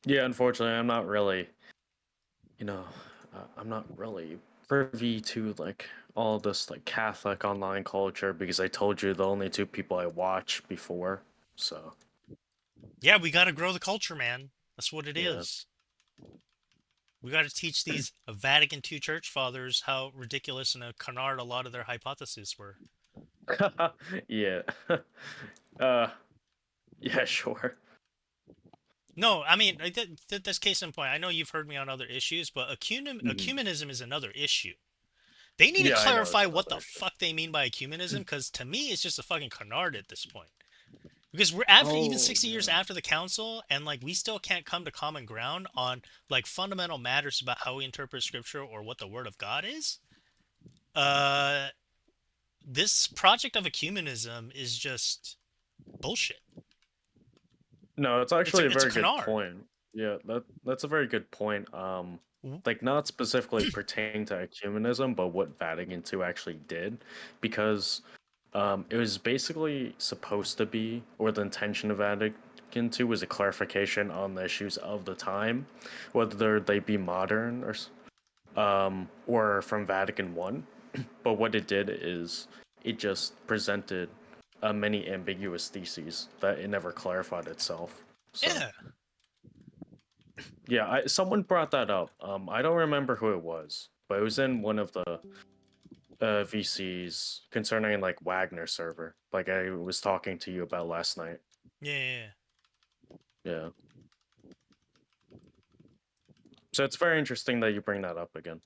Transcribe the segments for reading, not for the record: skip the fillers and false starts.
Yeah, unfortunately, I'm not really, you know, I'm not really privy to like all this like Catholic online culture because I told you the only two people I watched before. So Yeah, we got to grow the culture, man. That's what it yeah, is. We got to teach these Vatican II church fathers how ridiculous and a canard a lot of their hypotheses were. yeah, uh, yeah, sure. No, I mean, that's case in point. I know you've heard me on other issues, but Mhm. ecumenism is another issue. They need to Yeah, I know it's clarify what another the issue. fuck they mean by ecumenism, because to me, it's just a fucking canard at this point. Because we're after even Oh 60 years yeah. after the council, and like we still can't come to common ground on like fundamental matters about how we interpret scripture or what the word of God is. Uh, this project of ecumenism is just bullshit. No, it's actually a It's a very good canard. point. Yeah, that's a very good point. W- Like not specifically pertaining to ecumenism, but what Vatican II actually did, because it was basically supposed to be, or the intention of Vatican II was a clarification on the issues of the time, whether they be modern or from Vatican One. But what it did is it just presented many ambiguous theses that it never clarified itself. So Yeah, yeah, someone brought that up. I don't remember who it was, but it was in one of the VCs concerning like Wagner server, like I was talking to you about last night. yeah, yeah, yeah. Yeah, so it's very interesting that you bring that up again.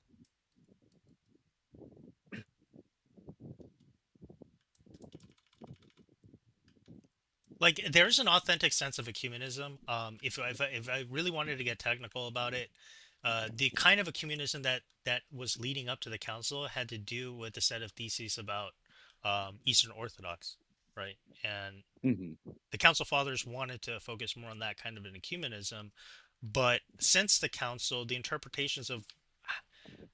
Like there's an authentic sense of ecumenism. If I really wanted to get technical about it, the kind of ecumenism that was leading up to the council had to do with a set of theses about Eastern Orthodox, right? And Hmm. the council fathers wanted to focus more on that kind of an ecumenism, but since the council, the interpretations of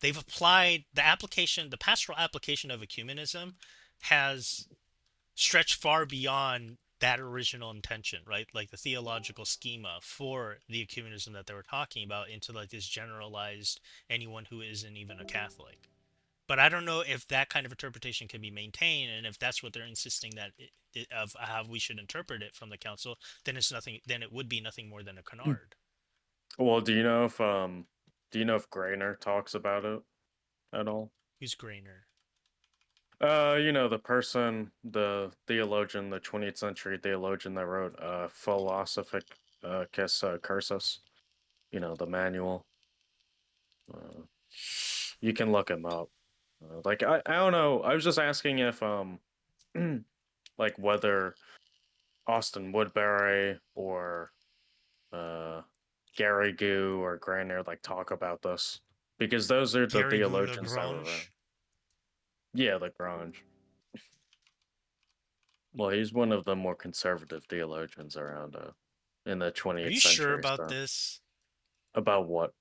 they've applied the pastoral application of ecumenism has stretched far beyond that original intention, right? Like the theological schema for the ecumenism that they were talking about into like this generalized anyone who isn't even a Catholic. But I don't know if that kind of interpretation can be maintained, and if that's what they're insisting that of how we should interpret it from the council, then it's nothing. Then it would be nothing more than a canard. Well, do you know if Grainer talks about it at all? Who's Grainer? The person, the theologian, the 20th century theologian that wrote Cursus, the manual. Uh, you can look him up. Like I don't know. I was just asking if like whether Austin Woodbury or uh Gary Goo or Grainer like talk about this because those are the Gary theologians that were around. Lagrange. Yeah, Lagrange. Well, he's one of the more conservative theologians around in the Are 20th you sure century. about So this? about what?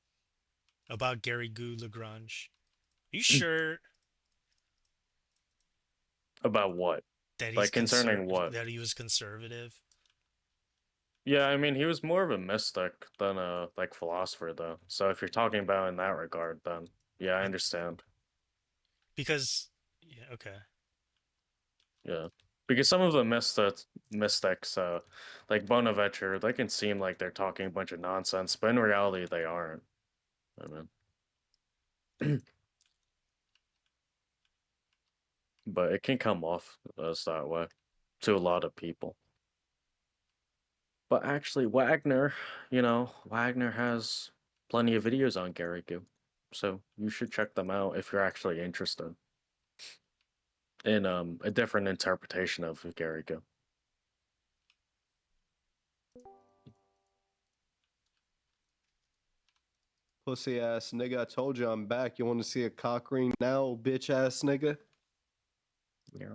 About Gary Gou Lagrange? Are you sure About what? that Like concerning what? he was conservative? Yeah, I mean, he was more of a mystic than a like philosopher, though. So if you're talking about in that regard, then yeah, I I, understand. because yeah, okay. Yeah, because some of the mystics, like Bonaventure, they can seem like they're talking a bunch of nonsense, but in reality, they aren't. I mean, but it can come off as that way to a lot of people. But actually, Wagner has plenty of videos on Garrigu, so you should check them out if you're actually interested in a different interpretation of Garrigu. Pussy ass nigga, I told you I'm back. You want to see a cock ring now, bitch ass nigga? Yeah.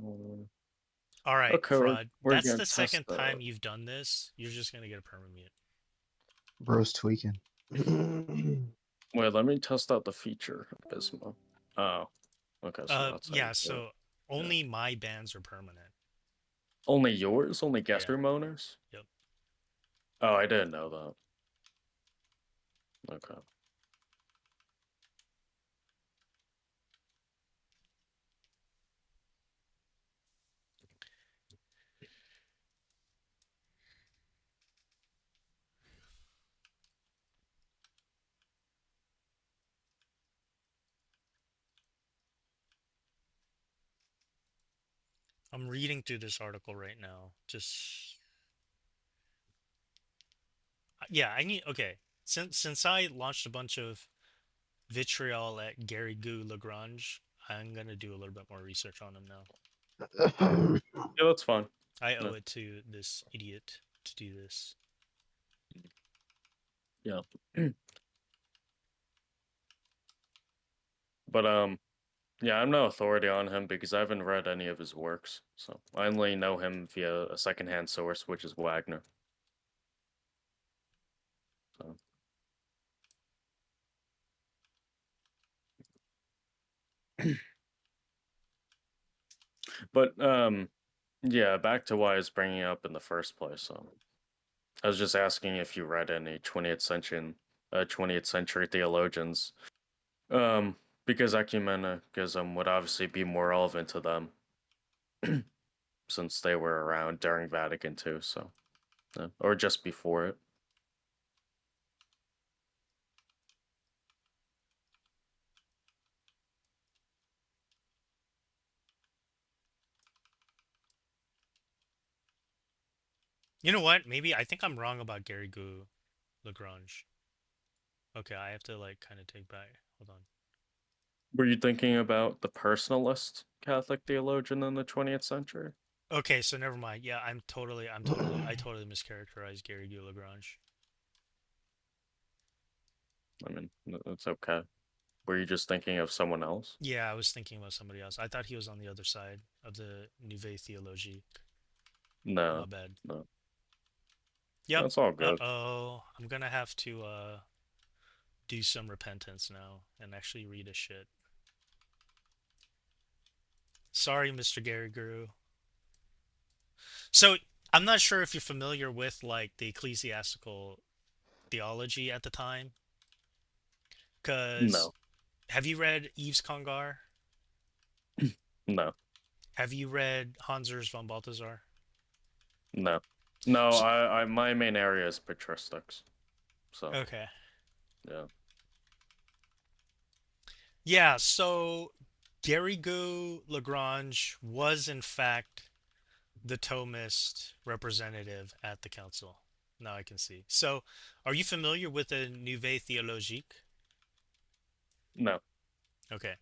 All right, Okay, fraud. we're That's gonna the test second the. time you've done this. You're just gonna get a perma mute. Bro's tweaking. Wait, let me test out the feature Abysmal. Oh, okay, so that's how you Yeah. do it. So Yeah. only my bans are permanent. Only yours? Only guest Yeah. room owners? Yep. Oh, I didn't know that. Okay. I'm reading through this article right now. Just yeah, I need okay. Since I launched a bunch of vitriol at Gary Gou Lagrange, I'm gonna do a little bit more research on him now. Yeah, that's fine. I owe Yeah. it to this idiot to do this. Yeah. But yeah, I'm no authority on him because I haven't read any of his works. So I only know him via a secondhand source, which is Wagner. So. But yeah, back to why I was bringing it up in the first place. I was just asking if you read any 20th century theologians, because ecumenism would obviously be more relevant to them since they were around during Vatican II, so or just before it. You know what? Maybe I think I'm wrong about Gary Gou Lagrange. Okay, I have to like kind of take back. Hold on. Were you thinking about the personalist Catholic theologian in the 20th century? Okay, so never mind. Yeah, I totally mischaracterized Gary Gou Lagrange. I mean, that's okay. Were you just thinking of someone else? Yeah, I was thinking about somebody else. I thought he was on the other side of the Nouvelle Theologie. My No, bad. no. Yep. That's all good. Uh-oh. I'm gonna have to do some repentance now and actually read a shit. Sorry, Mr. Gary Guru. So I'm not sure if you're familiar with like the ecclesiastical theology at the time, because No, have you read Yves Congar? no, Have you read Hansers von Balthasar? no. No, S my main area is patristics. So, Okay. yeah. Yeah, so Garrigou Lagrange was in fact the Thomist representative at the council. Now I can see. So, are you familiar with the Nouvelle Theologique? No, Okay.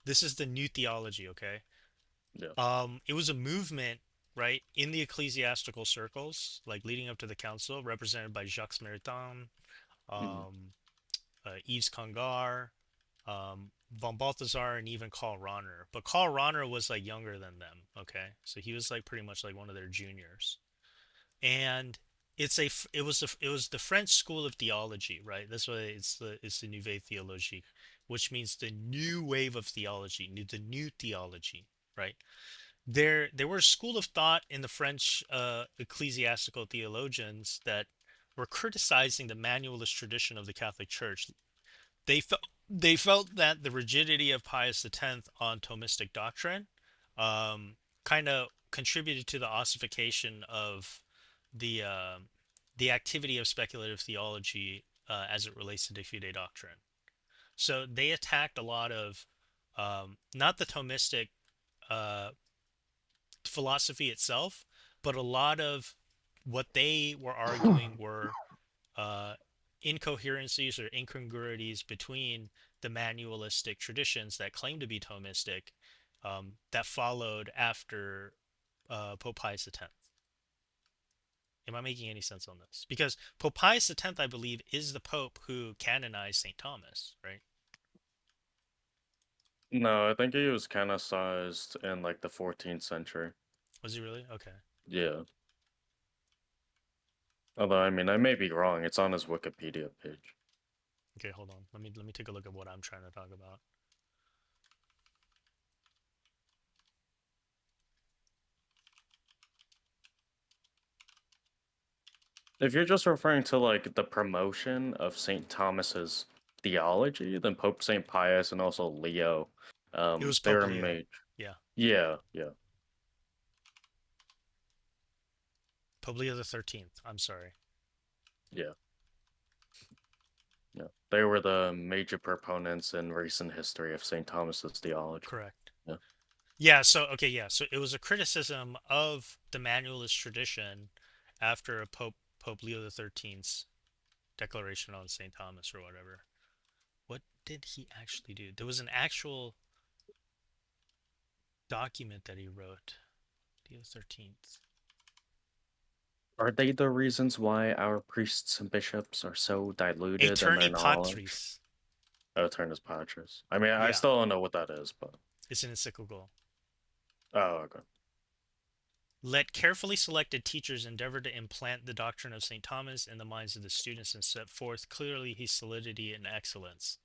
This is the new theology, okay? yeah. It was a movement, right, in the ecclesiastical circles, like leading up to the council, represented by Jacques Maritain, Mhm. um, Yves Congar, von Balthasar, and even Karl Rahner. But Karl Rahner was like younger than them, okay? So he was like pretty much like one of their juniors. And it was the French school of theology, right? That's why it's the Nouvelle Theologie, which means the new wave of theology, the new theology, right? There were a school of thought in the French ecclesiastical theologians that were criticizing the Manualist tradition of the Catholic Church. They felt that the rigidity of Pius X on Thomistic doctrine kind of contributed to the ossification of the uh, the activity of speculative theology as it relates to de fide doctrine. So they attacked a lot of not the Thomistic uh, philosophy itself, but a lot of what they were arguing were uh, incoherencies or incongruities between the manualistic traditions that claim to be Thomistic that followed after Pope Pius X. Am I making any sense on this? Because Pope Pius X, I believe, is the Pope who canonized St. Thomas, right? No, I think he was canonized in like the 14th century. Was he really? Okay. Yeah. Although, I mean, I may be wrong. It's on his Wikipedia page. Okay, hold on. Let me take a look at what I'm trying to talk about. If you're just referring to like the promotion of St. Thomas's theology, then Pope St. Pius and also Leo, It was they Pope were Leo. made. Yeah. Yeah, yeah, Pope Leo the 13th. I'm sorry. yeah, yeah. They were the major proponents in recent history of St. Thomas's theology. Correct. Yeah. Yeah, so okay, yeah. So it was a criticism of the Manualist tradition after Pope Leo the 13th's declaration on St. Thomas or whatever. What did he actually do? There was an actual document that he wrote. Leo 13th. Are they the reasons why our priests and bishops are so diluted in their Aeterni knowledge? Patris. Turnus Patris. I mean, I Yeah, still don't know what that is, but it's an encyclical. oh, okay. Let carefully selected teachers endeavor to implant the doctrine of St. Thomas in the minds of the students and set forth clearly his solidity and excellence.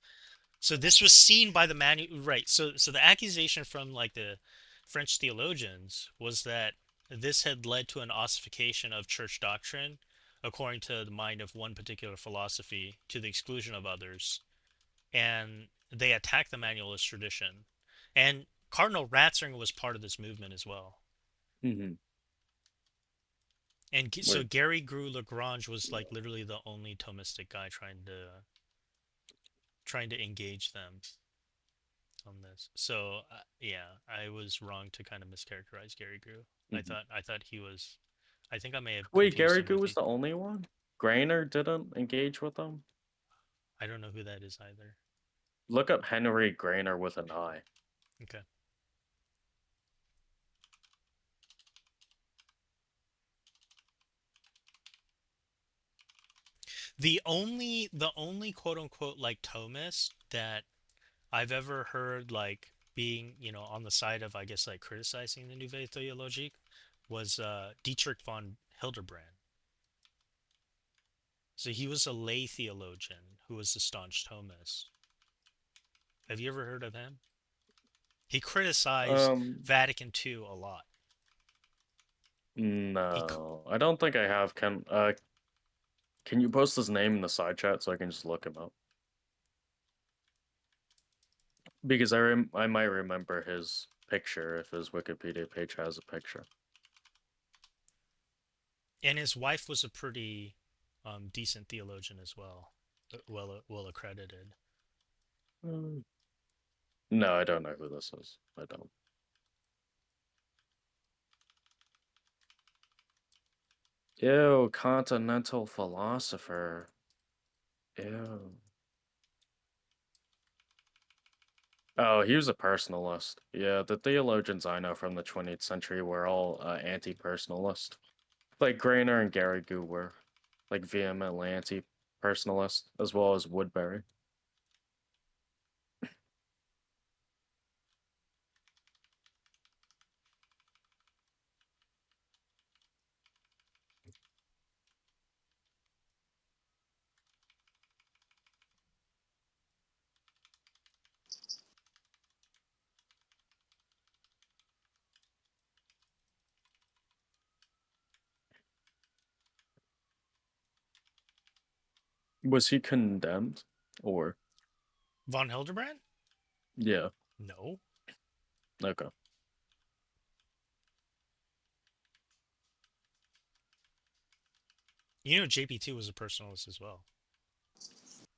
So this was seen by the right. So the accusation from like the French theologians was that this had led to an ossification of church doctrine according to the mind of one particular philosophy to the exclusion of others. And they attacked the Manualist tradition. And Cardinal Ratzinger was part of this movement as well. Mm-hmm. And so Wait, Gary Grew Lagrange was like literally the only Thomistic guy trying to engage them on this. So yeah, I was wrong to kind of mischaracterize Gary Grew. mm-hmm. I thought he was. I think I may have Wait, confused Gary him Goo with was he. the only one? Grainer didn't engage with them? I don't know who that is either. Look up Henry Grainer with an I. Okay. The only quote unquote like Thomist that I've ever heard like being, on the side of I guess like criticizing the Nouvelle Theologie was Dietrich von Hildebrand. So he was a lay theologian who was a staunch Thomist. Have you ever heard of him? He criticized Um, Vatican II a lot. He no, I don't think I have. Can you post his name in the side chat so I can just look him up? Because I might remember his picture if his Wikipedia page has a picture. and his wife was a pretty decent theologian as well, well accredited. Mm. No, I don't know who this is. I don't. Ew, continental philosopher. Ew. Oh, he was a personalist. Yeah, the theologians I know from the 20th century were all anti-personalist. Like Grainer and Garrigou were, like vehemently anti-personalist, as well as Woodbury. Was he condemned? Or Von Hildebrand? yeah, No. okay. JP2 was a personalist as well.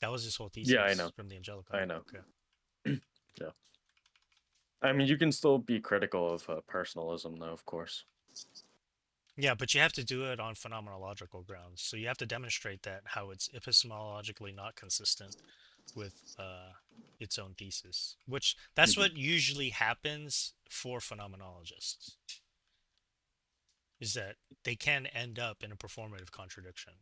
That was his whole Yeah, I thesis know. from the Angelica. I know. Okay. Yeah. I mean, you can still be critical of personalism, though, of course. Yeah, but you have to do it on phenomenological grounds. So you have to demonstrate that how it's epistemologically not consistent with its own thesis, which that's Mhm. what usually happens for phenomenologists, is that they can end up in a performative contradiction.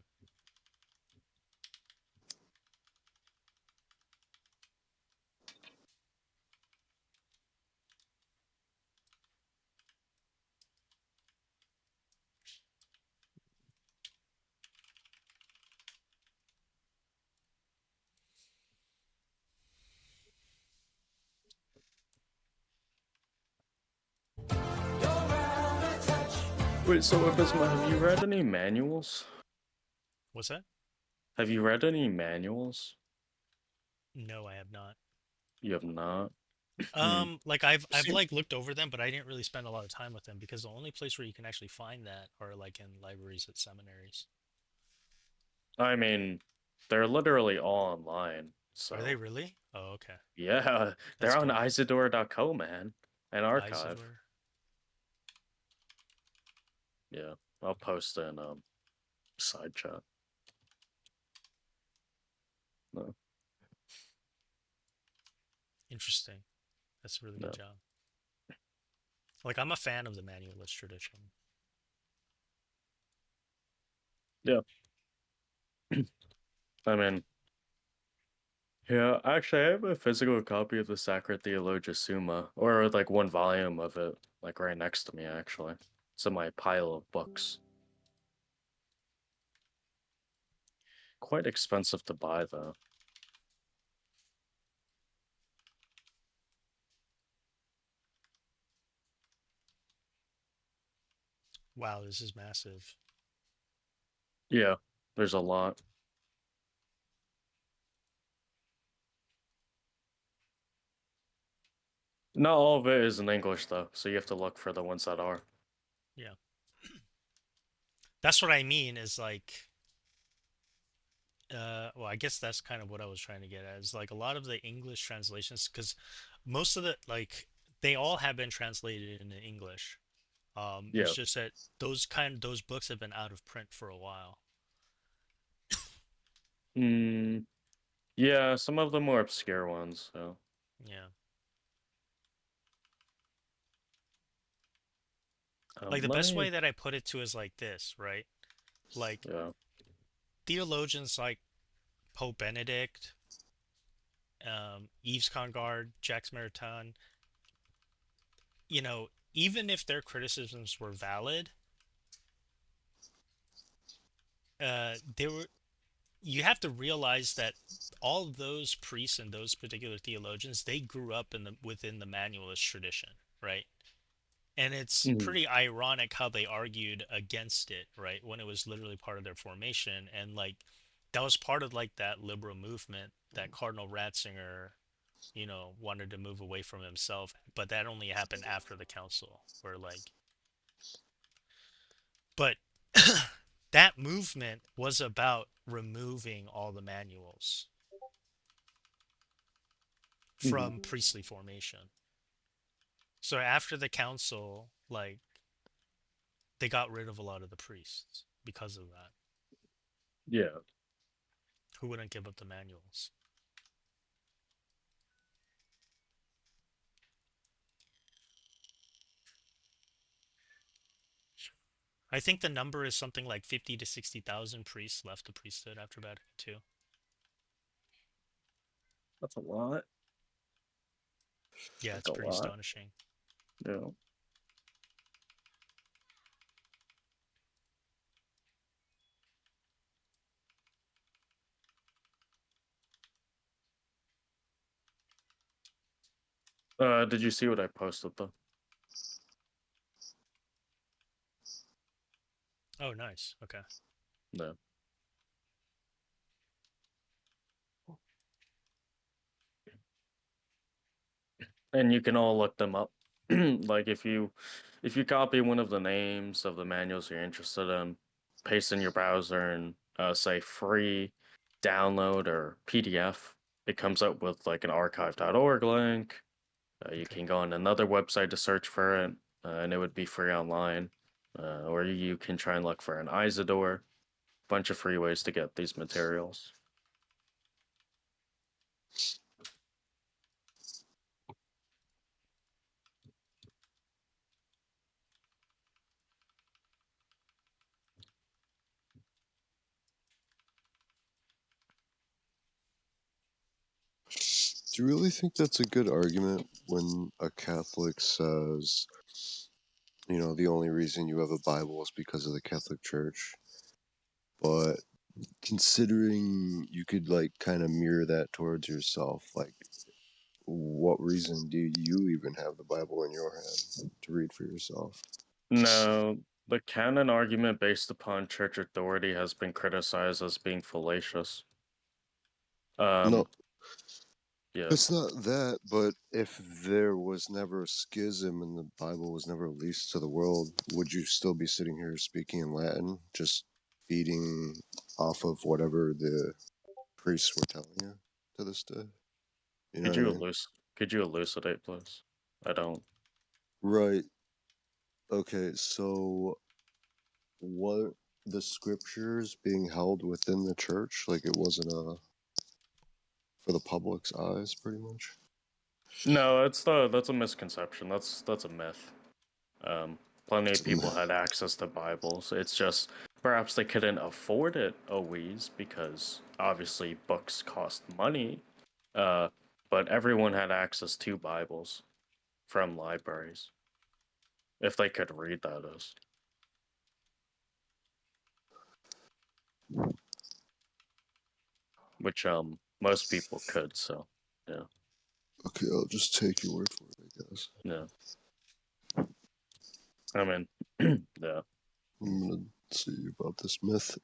Wait, so Abysmal, have you read any manuals? What's that? Have you read any manuals? No, I have not. You have not. Hmm. Like I've Seem- like looked over them, but I didn't really spend a lot of time with them because the only place where you can actually find that are like in libraries at seminaries. I mean, they're literally all online. Are they So really? Oh, okay. yeah, That's they're on cool. isidore.co, man, an archive. Isidore. Yeah, I'll post in side chat. No, Interesting. That's a really good no, job. Like I'm a fan of the manualist tradition. yeah. I mean, yeah. Actually, I have a physical copy of the Sacred Theologia Summa, or like one volume of it, like right next to me. Actually, it's in my pile of books. Quite expensive to buy though. Wow, this is massive. Yeah, there's a lot. Not all of it is in English though, so you have to look for the ones that are. Yeah. That's what I mean is like well, I guess that's kind of what I was trying to get at is like a lot of the English translations because most of the like they all have been translated into English. It's Yeah. just that those books have been out of print for a while. Mm, yeah, some of the more obscure ones. So, Yeah. Like the let best me. way that I put it to is like this, right? Like Yeah. theologians like Pope Benedict, Yves Congar, Jacques Maritain, even if their criticisms were valid, they were you have to realize that all of those priests and those particular theologians they grew up in the within the manualist tradition, right? And it's Mhm. pretty ironic how they argued against it, right? When it was literally part of their formation. And like that was part of like that liberal movement that Cardinal Ratzinger, wanted to move away from himself. But that only happened after the council, where like, but that movement was about removing all the manuals from Mhm. priestly formation. So after the council, like they got rid of a lot of the priests because of that, Yeah. who wouldn't give up the manuals. I think the number is something like 50 to 60,000 priests left the priesthood after Vatican II. That's a lot. Yeah, Like it's a pretty lot. astonishing. Yeah. Did you see what I posted though? Oh, nice. Okay. No. And you can all look them up. Like if you copy one of the names of the manuals you're interested in, paste in your browser and say free download or PDF, it comes up with like an archive.org link. You Okay. can go on another website to search for it, and it would be free online. Or you can try and look for an Isidore. Bunch of free ways to get these materials. Do you really think that's a good argument when a Catholic says, the only reason you have a Bible is because of the Catholic Church? But considering you could like kind of mirror that towards yourself, like what reason do you even have the Bible in your hand to read for yourself? No, The canon argument based upon church authority has been criticized as being fallacious. No, Yeah. it's not that, but if there was never a schism and the Bible was never released to the world, would you still be sitting here speaking in Latin, just feeding off of whatever the priests were telling you to this day? You know Could what I you mean? could you elucidate, please? I don't. Right. Okay, so what the scriptures being held within the church, like it wasn't for the public's eyes, pretty much. No, that's a misconception. That's a myth. Plenty of people had access to Bibles. It's just perhaps they couldn't afford it always because obviously books cost money. Uh, but everyone had access to Bibles from libraries if they could read, that is. Which most people could. So yeah, Okay, I'll just take your word for it, I guess. yeah. I mean, yeah. I'm gonna see about this myth.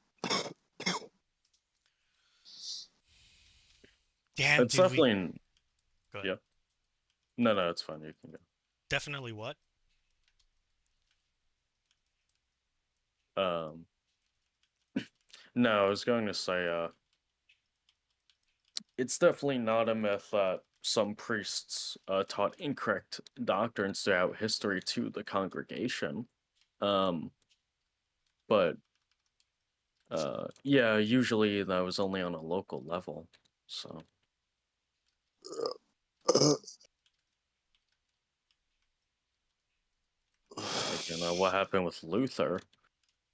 Damn, It's dude, we definitely go ahead. yeah. No, it's fine. You can Definitely what? go. No, I was going to say it's definitely not a myth that some priests taught incorrect doctrines throughout history to the congregation. Um, but yeah, usually that was only on a local level. So, like, what happened with Luther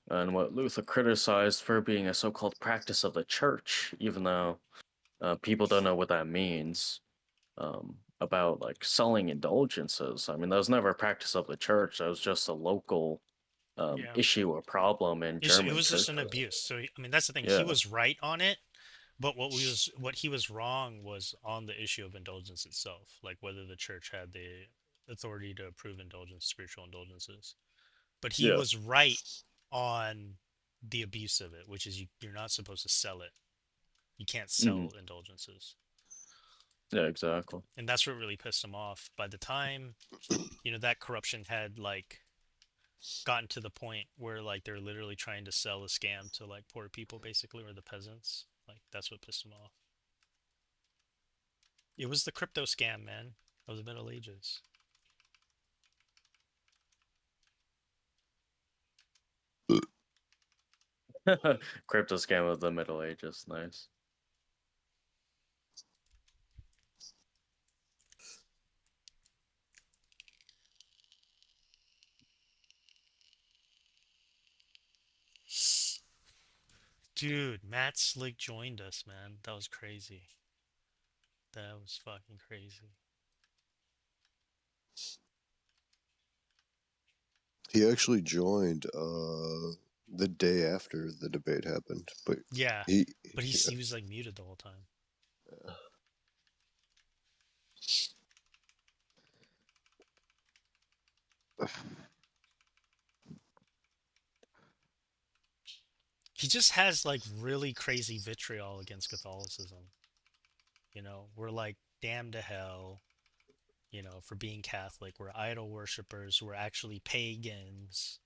and what Luther criticized for being a so-called practice of the church, even though people don't know what that means. About like selling indulgences. I mean, that was never a practice of the church. That was just a local Yeah. issue or problem in It German was just an churches. abuse. So I mean, that's the thing. He Yeah, was right on it, but what he was wrong was on the issue of indulgence itself, like whether the church had the authority to approve indulgence, spiritual indulgences. But he yeah, was right on the abuse of it, which is you're not supposed to sell it. You can't hmm sell indulgences, yeah, exactly. and that's what really pissed him off. By the time that corruption had like gotten to the point where like they're literally trying to sell a scam to like poor people basically, or the peasants, like that's what pissed him off. It was the crypto scam, man, of the Middle Ages. Crypto scam of the Middle Ages, nice. Dude, Matt Slick joined us, man. That was crazy. That was fucking crazy. He actually joined the day after the debate happened, but Yeah, he but yeah. he was like muted the whole time. He just has like really crazy vitriol against Catholicism. We're like damned to hell, for being Catholic. We're idol worshippers. We're actually pagans.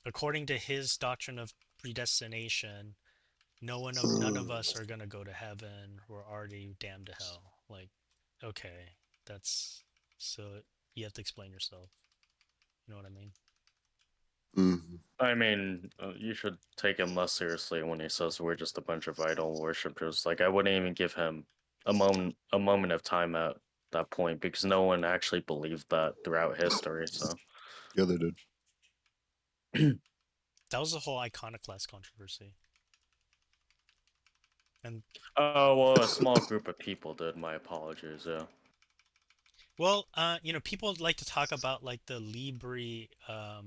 According to his doctrine of predestination, none of us are gonna go to heaven. We're already damned to hell. Like, okay, that's so you have to explain yourself. You know what I mean? Mhm. I mean, you should take him less seriously when he says we're just a bunch of idol worshippers. Like, I wouldn't even give him a moment of time at that point because no one actually believed that throughout history. So, Yeah, they did. That was the whole iconoclast controversy. And oh well, a small group of people did. My apologies. Yeah. well, people like to talk about like the Libri. What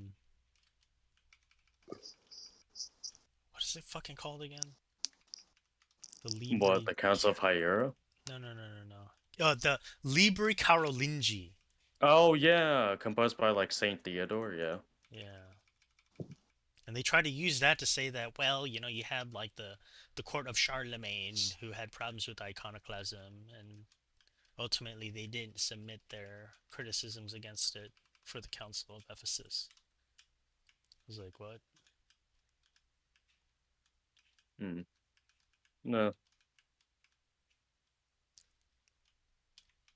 is it fucking called again? The What, Libri. the Counts of Hierro? No, no, no, no, no. The Libri Carolingi. Oh yeah, composed by like Saint Theodore. Yeah. Yeah. And they try to use that to say that, well, you had like the court of Charlemagne who had problems with iconoclasm, and ultimately they didn't submit their criticisms against it for the Council of Ephesus. I was like, what? Hmm. No.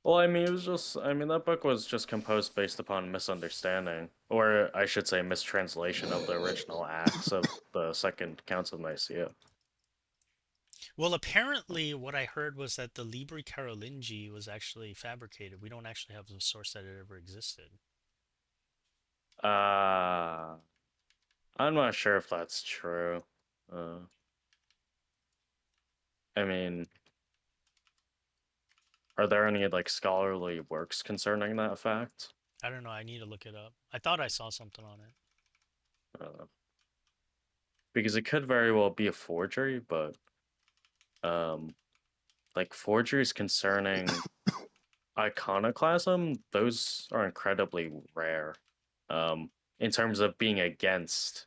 Well, I mean, that book was just composed based upon misunderstanding, or I should say mistranslation of the original acts of the Second Council of Nicaea. Well, apparently what I heard was that the Libri Carolingi was actually fabricated. We don't actually have the source that it ever existed. Uh, I'm not sure if that's true. I mean, are there any like scholarly works concerning that fact? I don't know. I need to look it up. I thought I saw something on it. Uh, because it could very well be a forgery, but um, like forgeries concerning iconoclasm, those are incredibly rare. Um, in terms of being against,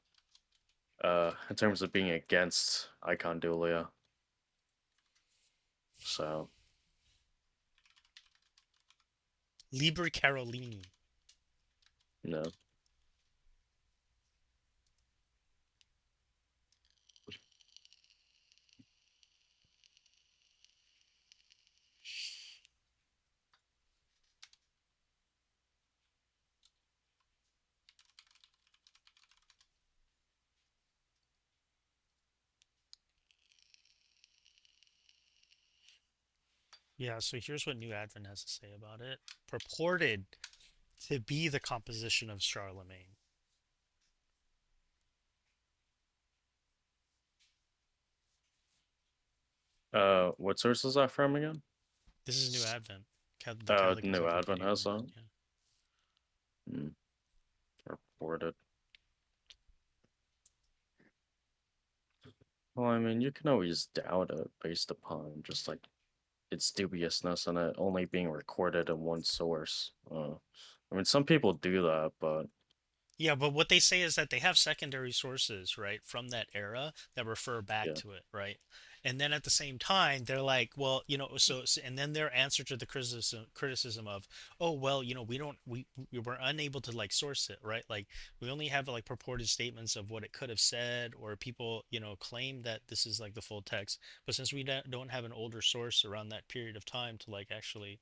icondulia. So Libri Carolini. no. Yeah, so here's what New Advent has to say about it. Purported to be the composition of Charlemagne. What source is that from again? This is New Advent, the Catholic New Advent Encyclopedia. has that. Yeah. Hmm. Reported. Well, I mean, you can always doubt it based upon just like its dubiousness and it only being recorded in one source. I mean, some people do that, but Yeah, but what they say is that they have secondary sources, right, from that era that refer back yeah. to it, right? And then at the same time, they're like, well, and then their answer to the criticism of, oh, well, we were unable to like source it, right? Like we only have like purported statements of what it could have said, or people, claim that this is like the full text. But since we don't have an older source around that period of time to like actually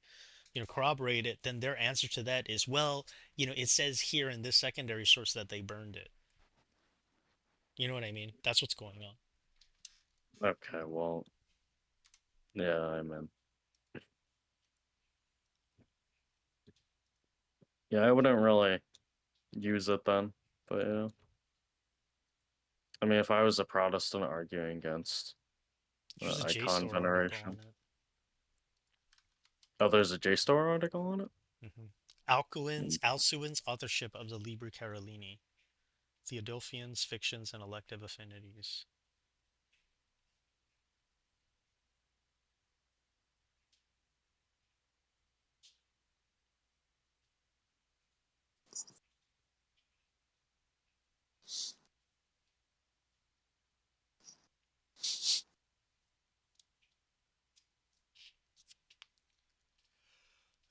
corroborate it, then their answer to that is, well, it says here in this secondary source that they burned it. You know what I mean? That's what's going on. Okay, well, yeah, I mean, yeah, I wouldn't really use it then, but yeah. I mean, if I was a Protestant arguing against There's a icon JSTOR article on veneration. it. Oh, there's a JSTOR article on it? Alcuin's Mm. Alcuin's authorship of the Libri Carolini, Theodulfian's fictions and elective affinities.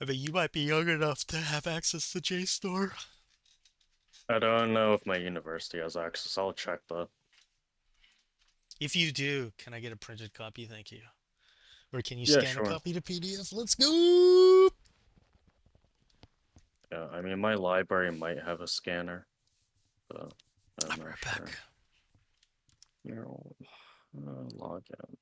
I mean, you might be young enough to have access to JSTOR. I don't know if my university has access. I'll check that. If you do, can I get a printed copy? Thank you. Or can you Yeah, scan a sure. copy to PDF? Let's go! Yeah, I mean, my library might have a scanner, but I'll I'm be not right sure. back. Log in.